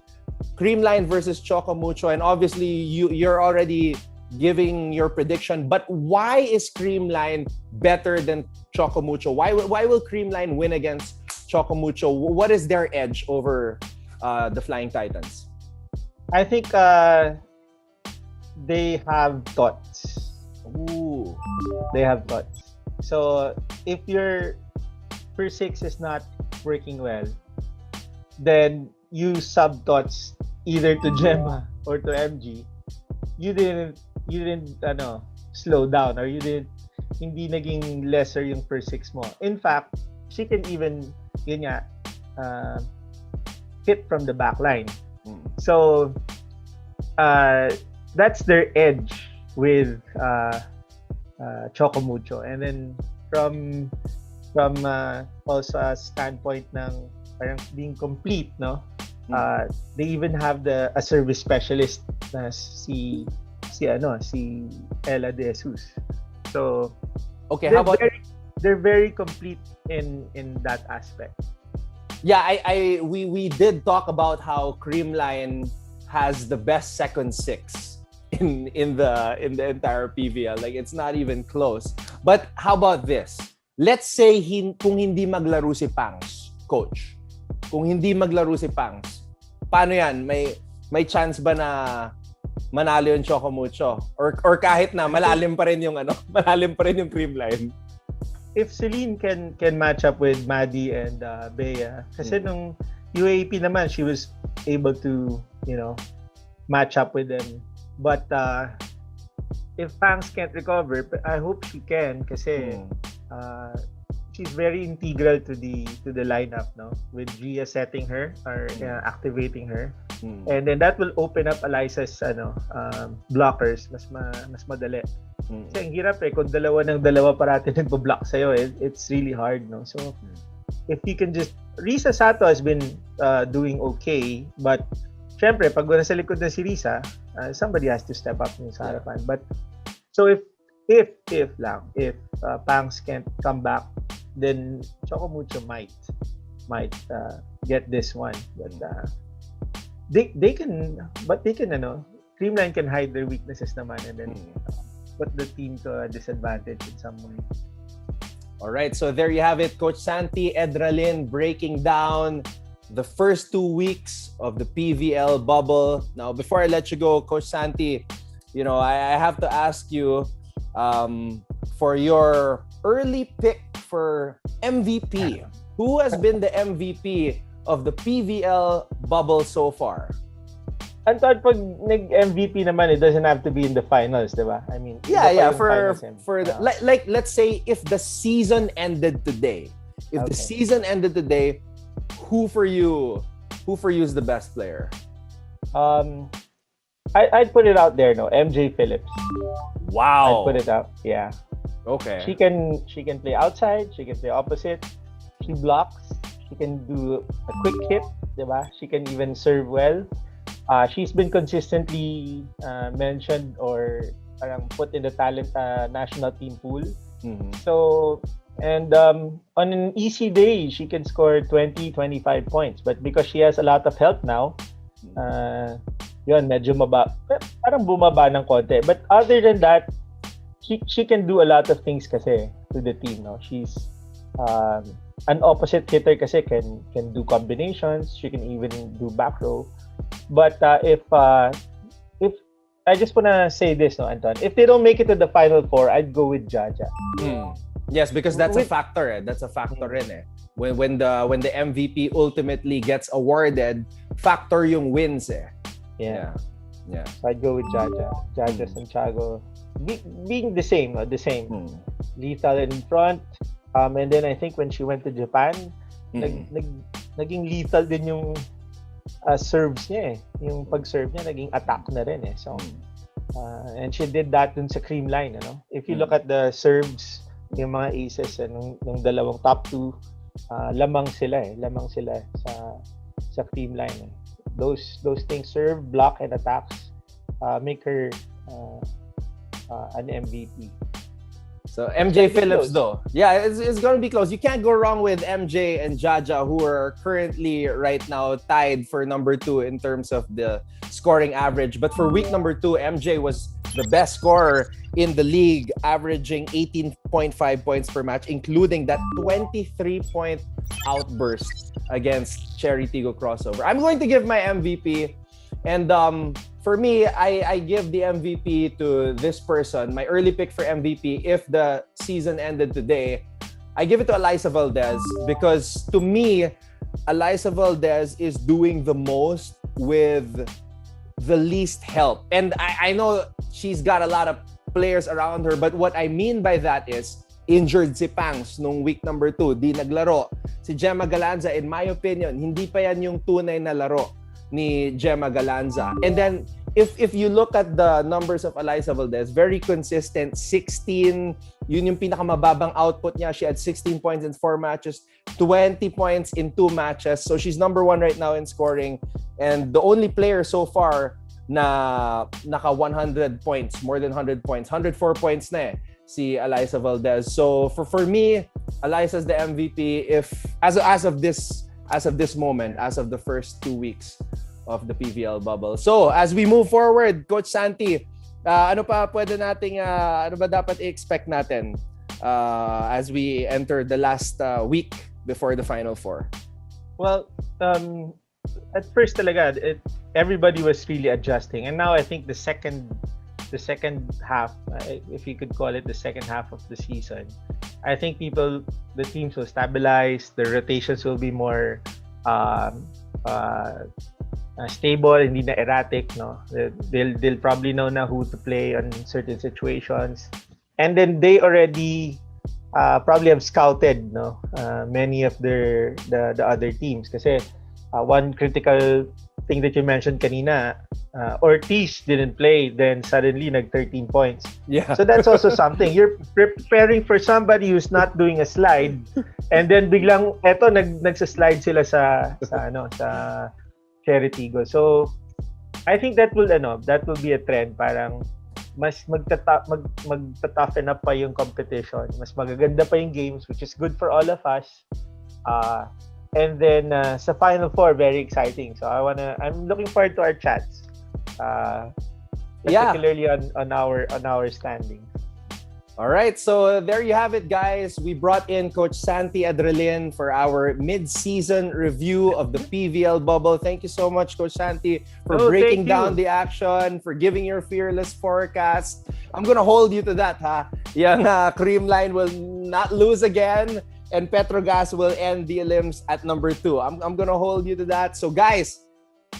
Creamline versus Choco Mucho, and obviously you're already giving your prediction. But why is Creamline better than Choco Mucho? Why will Creamline win against Choco Mucho? What is their edge over the Flying Titans? I think they have thoughts. Ooh. They have thoughts. So if your first 6 is not working well, then you sub thoughts either to Gemma or to MG. You didn't slow down, or hindi naging lesser yung first 6 mo. In fact, she can even hit from the back line. So that's their edge with Choco Mucho. And then from also a standpoint ng parang being complete, no? They even have a service specialist na si Ella De Jesus. So okay, how about they're very complete in that aspect. Yeah, we did talk about how Creamline has the best second 6 in the entire PVL. Like, it's not even close. But how about this? Let's say kung hindi maglaro si Pangs, coach. Kung hindi maglaro si Pangs, paano yan? May chance ba na manalo yung Choco Mucho? Or kahit na malalim pa rin yung Creamline? If Celine can match up with Maddie and Bea, kasi nung UAP naman, she was able to, match up with them. But if Pangs can't recover, I hope she can, kasi she's very integral to the lineup, no? With Gia setting her or activating her. And then that will open up Eliza's blockers mas madali. Kasi ang hirap kung dalawa parati nagbo-block sa'yo, it's really hard, no? So if you can just, Risa Sato has been doing okay, but syempre pag wala sa likod na si Risa, somebody has to step up sa harapan. But so if Pangs can't come back, then Choco Mucho might get this one. But they can Creamline can hide their weaknesses naman and then put the team to a disadvantage in some way. All right, so there you have it, Coach Santi Edralin breaking down the first 2 weeks of the PVL bubble. Now, before I let you go, Coach Santi, I have to ask you for your early pick for MVP. Who has been the MVP of the PVL bubble so far? Anton, pag nag-MVP naman, it doesn't have to be in the finals, di ba? I mean, for let's say if the season ended today. The season ended today, who for you is the best player? I'd put it out there, no. MJ Phillips. Wow. I'd put it out. Yeah. Okay. She can play outside. She can play opposite. She blocks. She can do a quick hit, diba? She can even serve well. She's been consistently mentioned or parang put in the talent national team pool. Mhm. So, and on an easy day, she can score 20, 25 points. But because she has a lot of help now, yun, medyo parang bumaba ng konti. But other than that, she can do a lot of things kasi to the team, no? She's an opposite hitter kasi can do combinations. She can even do back row. But if I just wanna say this, no, Anton, if they don't make it to the Final Four, I'd go with Jaja. Yes, because that's a factor. That's a factor rin eh. When the MVP ultimately gets awarded, factor yung wins eh. Yeah. Yeah. So I'd go with Jaja. Jaja Santiago being the same, no? The same. Lethal in front. And then I think when she went to Japan, naging lethal din yung serves niya eh. Yung pag-serve niya, naging attack na rin eh. So, and she did that dun sa Creamline, ano? If you look at the serves, yung mga aces, nung dalawang top two, lamang sila eh. Lamang sila sa Creamline eh. Those things, serve, block, and attacks, make her an MVP. So MJ Phillips though. Yeah, it's going to be close. You can't go wrong with MJ and Jaja, who are currently right now tied for number 2 in terms of the scoring average. But for week number 2, MJ was the best scorer in the league, averaging 18.5 points per match, including that 23-point outburst against Chery Tiggo crossover. I'm going to give my MVP. And for me, I give the MVP to this person. My early pick for MVP, if the season ended today, I give it to Alyssa Valdez because to me, Alyssa Valdez is doing the most with the least help. And I know she's got a lot of players around her, but what I mean by that is injured si Pangs nung week number 2, di naglaro. Si Gemma Galanza, in my opinion, hindi pa yan yung tunay na laro ni Gemma Galanza. And then if you look at the numbers of Alyssa Valdez, very consistent, 16, yun yung pinakamababang output niya. She had 16 points in 4 matches, 20 points in 2 matches. So she's number 1 right now in scoring, and the only player so far na naka 100 points, more than 100 points, 104 points na eh, si Alyssa Valdez. So for me, Alyssa's the MVP if as of this moment, as of the first 2 weeks of the PVL bubble. So, as we move forward, Coach Santi, ano pa pwede nating, ano ba dapat i-expect natin as we enter the last week before the Final Four? Well, at first talaga, everybody was really adjusting. And now I think the second half, if you could call it the second half of the season, I think the teams will stabilize, the rotations will be more stable, hindi na erratic, no? They'll probably know na who to play on certain situations. And then they already probably have scouted, no, many of the other teams. Kasi one critical thing that you mentioned kanina, Ortiz didn't play, then suddenly nag 13 points. Yeah. So that's also something. You're preparing for somebody who's not doing a slide, and then biglang eto nagsa-slide sila sa Chery Tiggo. So I think that will be a trend, parang mas magta-toughen up pa yung competition, mas magaganda pa yung games, which is good for all of us. And then sa Final Four, very exciting. So I'm looking forward to our chats. Particularly on our standing. All right, so there you have it, guys. We brought in Coach Santi Edralin for our mid-season review of the PVL bubble. Thank you so much, Coach Santi, for breaking down the action, for giving your fearless forecast. I'm gonna hold you to that, ha? Yung Creamline will not lose again, and Petro Gazz will end the elims at number 2. I'm gonna hold you to that. So, guys,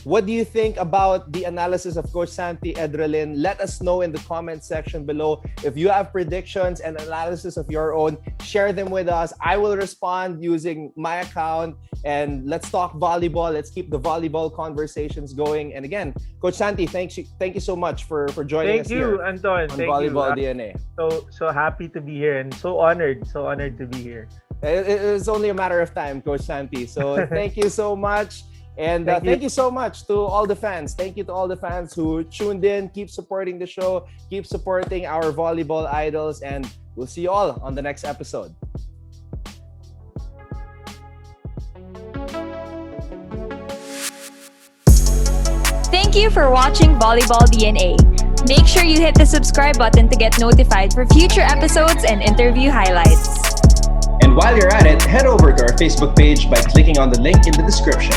What do you think about the analysis of Coach Santi Edralin? Let us know in the comment section below. If you have predictions and analysis of your own, share them with us. I will respond using my account, and let's talk volleyball. Let's keep the volleyball conversations going. And again, Coach Santi, thank you so much for joining us here. Thank you, Anton. On Thank Volleyball you. DNA. So happy to be here and so honored to be here. It's only a matter of time, Coach Santi. So thank you so much. And thank you so much to all the fans. Thank you to all the fans who tuned in. Keep supporting the show. Keep supporting our Volleyball Idols. And we'll see you all on the next episode. Thank you for watching Volleyball DNA. Make sure you hit the subscribe button to get notified for future episodes and interview highlights. And while you're at it, head over to our Facebook page by clicking on the link in the description.